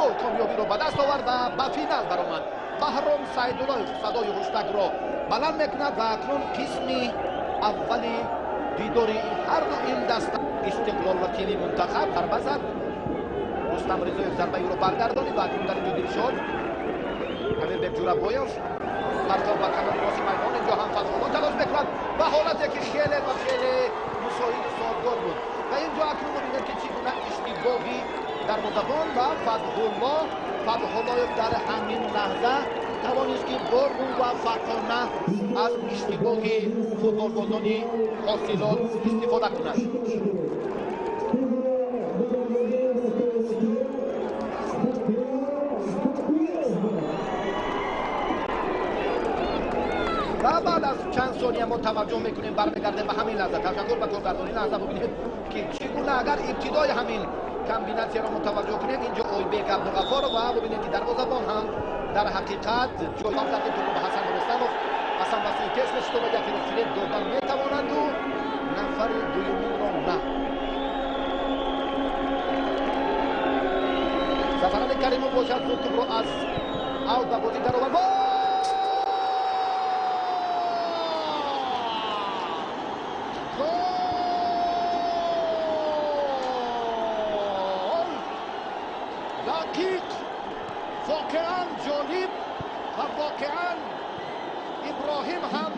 جلو کامیابی رو به دست آورد و به فینال برآمد. بهرام سعیدالله صدای هشتگ را بلند میکند و اکنون قسمی اولی دیداری هر دو این دسته استقلال و تیم منتخب ضربه زد. رستم رضایف ضربه او را برگردانید و اکنون در اینجا دیده شد امیربek جورابویف پرتاب و کنار راست میدان. اینجا هم فتح‌الله تلاش میکند و حالتی که خیلی و خیلی مساعد سازگار بود و اینجا اکنون ببینید که چگونه اشتباهی دروازه‌بان و فتح‌الله در همین لحظه توانست که با موفقانه از اشتباه فوتبالبازان حاصلات استفاده کند. و بعد از چند ثانیه ما توجه میکنیم برمیگردیم به همین لحظه. تشکر به کارگردانی لحظه ببینید که چگونه اگر ابتدای همین کامبیناسیون را متوجه کنیم. اینجا اویبک عبدالغفار و ببینید که دروازه‌بان هم در حقیقت جای هم زده توپ به حسن رستموف. حسن واسه تست نشد و یکی رو فریب دادن میتوانند و نفر دویمین را نه. ظفرعلی کریمov باشد زود توپ را از اوت به بازی در آورد. دقیق، واقعا جالب و واقعا ابراهیم هم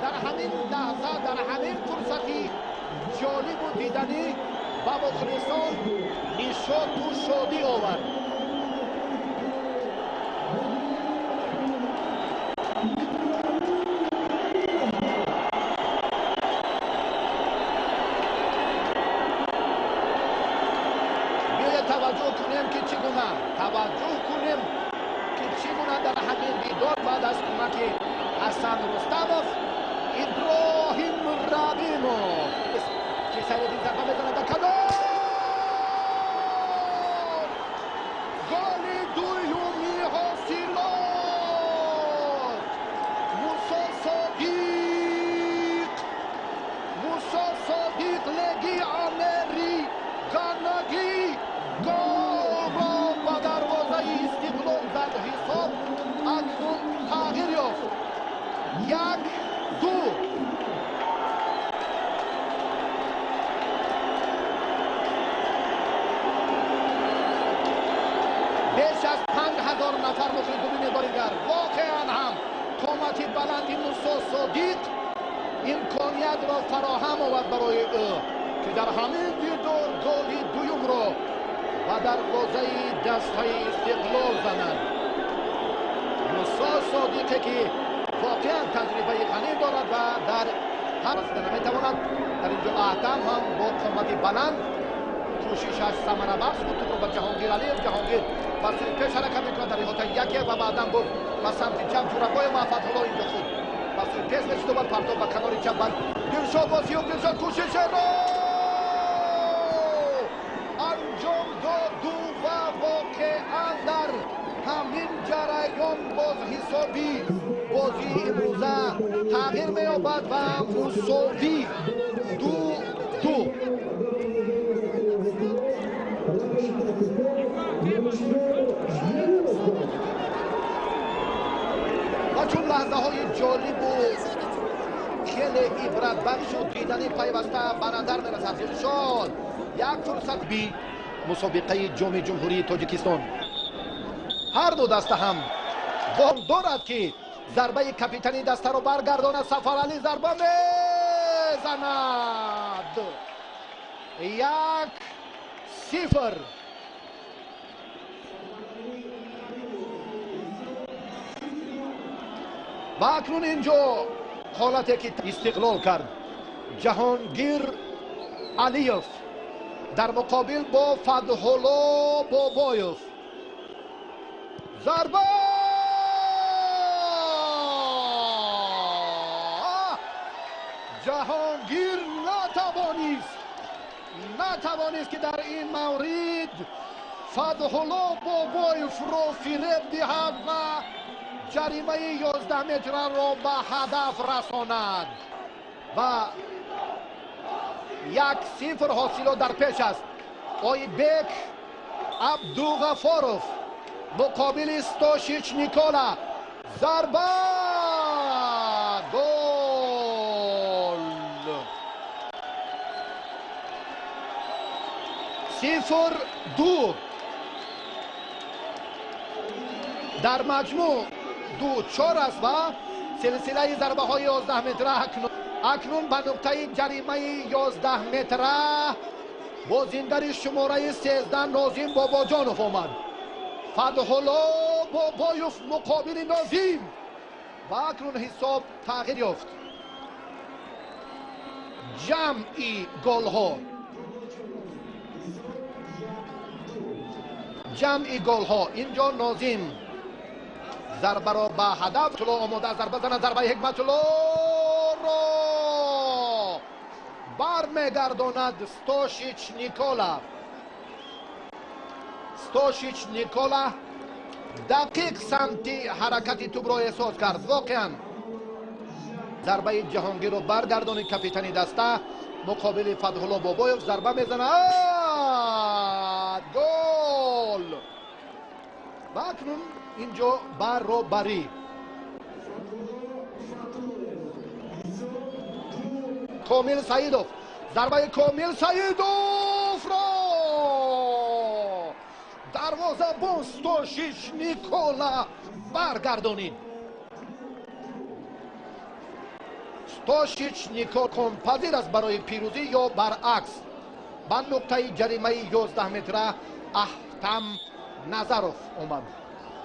در همین لحظه در همین فرصتی جالب و دیدنی و مخلصان نشاط و شادی آورد. توجه کنیم که چگونه در همین دیدار بعد از کمک حسن رستموف ابراهیم ربیموف که سریع ضربه میزند در کنار گل دومی حاصلات موسی صادق لگی آمری گانگی حساب اکنون تغییر یافت. 1-2 بیش از 5000 نفر مخالف ببینید بازیگر. واقعا هم قامت بلندی موسی صادق امکانیت را فراهم آورد برای او که در همین دیدار گل دوم را و دروازه دسته استقلال زند. موسی صادقی که واقعا تجربه غنی دارد و در هر وقت نمیتواند در اینجا اعتم هم با قامت بلند کوششش ثمره بخش بود. توپ به جهانگیر علیف، جهانگیر با سوی پیش حرکت میکند در احاطه یکی و بعدا بود به سمت چپ جورابویف و فتح‌الله اینجا خود با سوی پیش نشد و پرتاب به کنار چپ بند دلشاد بازیوف دلشاد کوشش را انجام داد و واقعا در همین جریان باز حسابی بازی امروزه تغییر می‌یابد و مساوی 2-2. و چون لحظه های جالب و خیلی عبرت بخش و دیدنی پیوسته به نظر می‌رسد. شد یک فرصت بی مسابقه جام جمهوری تاجیکستان. هر دو دسته هم وام دارد که ضربه کاپیتانی دسته رو برگرداند. ظفرعلی ضربه میزند. 1-0. و اکنون اینجا حالتی که استقلال کرد جهانگیر علیف در مقابل با فتح‌الله بابایف. ضربه جهانگیر نتوانست که در این مورد فتح‌الله بابایف را فریب دهد و جریمه 11 متر را به هدف رساند و 1-0 حاصلات در پیش است. اویبک عبدوغفاروف مقابل ستاشیچ نیکولا. ضربه گل. 0-2 در مجموع 2-4 است و سلسله ضربه های 11 متره اکنون به نقطه جریمه 11 متره بازیگر شماره 13 ناظم باباجانوف آمد. فتح‌الله بابایوف مقابل ناظم و اکنون حساب تغییر یافت. جمعی گل ها اینجا ناظم ضربه را به هدف طلو آماده ضربه زند. ضربه حکمت الله را برمیگرداند ستاشیچ نیکولا دقیق سمتی حرکتی توپ را احساس کرد. واقعا ضربه جهانگیر رو برگرداند کاپیتان دسته مقابل فتح‌الله بابایوف. ضربه میزند گل. و اکنون اینجا برابری. کامیل سعیدوف ضربه کامیل سعیدوف را دروازه‌بان ستاشیچ نیکولا برگردانید. ستاشیچ نیکولا پذیر است برای پیروزی یا برعکس. به نقطه جریمه 11 متره احتم نظروف اومد.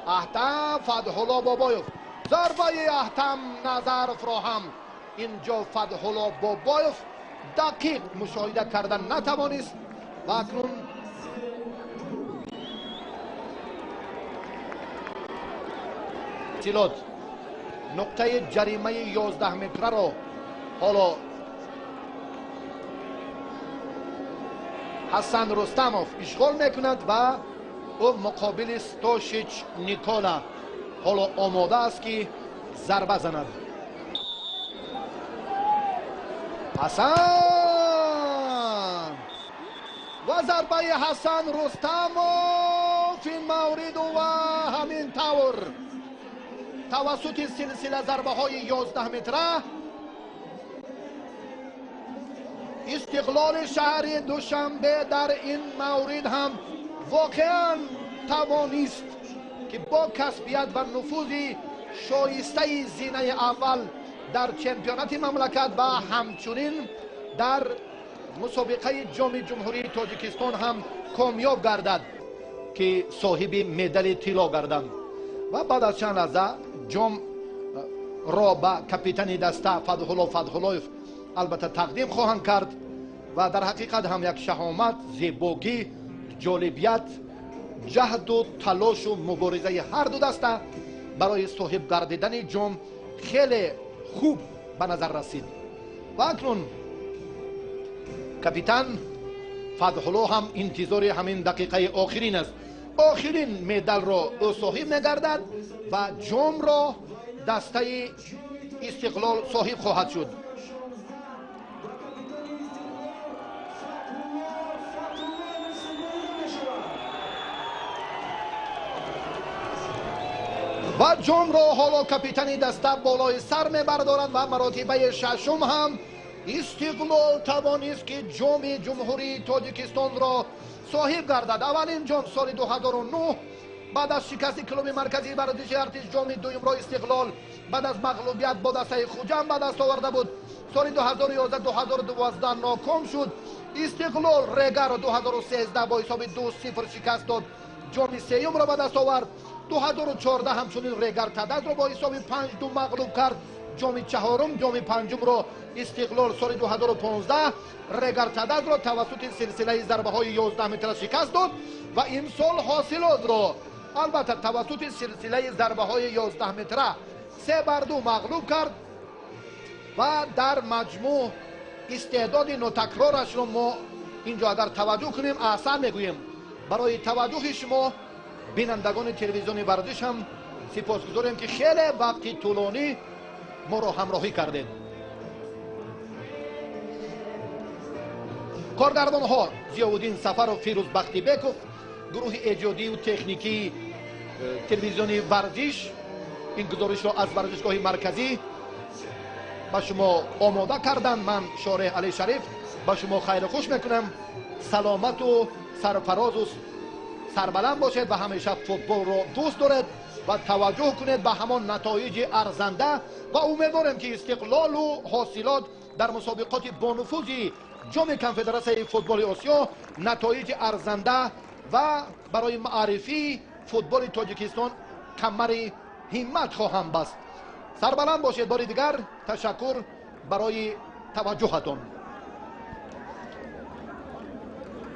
احتم فتح‌الله بابایوف. ضربه احتم نظروف را هم اینجا فتح‌الله بابایوف دقیق مشاهده کردن نتوانست و اکنون سیلوت نقطه جریمه 11 متره را حالا حسن رستموف اشغال میکند و او مقابل ستاشیچ نیکولا حالا آماده است که ضربه زند. حسن و ضربه حسن رستموف این مورد و همین طور توسط سلسله ضربه های 11 متره استقلال شهر دوشنبه در این مورد هم واقعا توانست که با کسبیت و نفوذ شایسته زینه اول در چمپیونات مملکت و همچنین در مسابقه جام جمهوری تاجیکستان هم کامیاب گردد که صاحب مدال طلا گردند و بعد از چند لحظه جام را به کاپیتان دسته فتح‌الله البته تقدیم خواهند کرد و در حقیقت هم یک شهامت، زیبایی، جالبیت، جهد و تلاش و مبارزه هر دو دسته برای صاحب گردیدن جام خیلی خوب به نظر رسید و اکنون کاپیتان فتح‌الله هم انتظار همین دقیقه آخرین است. آخرین مدال را او صاحب میگردد و جام را دسته استقلال صاحب خواهد شد. و جام را حالا کاپیتان دسته بالای سر میبردارد و مراتبه ششم هم استقلال توانست که جام جمهوری تاجیکستان را صاحب گردد. اولین جام سال 2009 بعد از شکست کلوب مرکزی ورزش ارتش جام دوم را استقلال بعد از مغلوبیت با دسته خوجم به دست آورده بود. سال 2011 2012 ناکام شد. استقلال ریگر 2013 با حساب 2-0 شکست داد. جام سوم را به دست آورد. 2014 همچنین ریگر تدز را با حساب 5-2 مغلوب کرد. جام چهارم جام پنجم را استقلال سال 2015 ریگر تدز را توسط سلسله ضربه های 11 متره شکست داد و این سال حاصلات را البته توسط سلسله ضربه های 11 متره 3-2 مغلوب کرد و در مجموع استعداد نوتکرارش را ما اینجا اگر توجه کنیم احسن میگوییم. برای توجه شما بینندگان تلویزیون ورزش هم سپاسگزاریم که خیلی وقتی طولانی ما را همراهی کردید. کارگردان ها ضیاءالدین سفر و فیروز بختیبکوف، گروه ایجادی و تکنیکی تلویزیونی ورزش این گزارش را از ورزشگاه مرکزی با شما آماده کردند. من شارح علی شریف با شما خیر خوش میکنم. سلامت و سرفراز و سربلند باشید و همیشه فوتبال را دوست دارید و توجه کنید به همان نتایج ارزنده و امیدوارم که استقلال و حاصلات در مسابقات بانفوذ جام کنفدراسیون فوتبال آسیا نتایج ارزنده و برای معرفی فوتبال تاجیکستان کمر همت خواهم بست. سربلند باشید. بار دیگر تشکر برای توجهتان.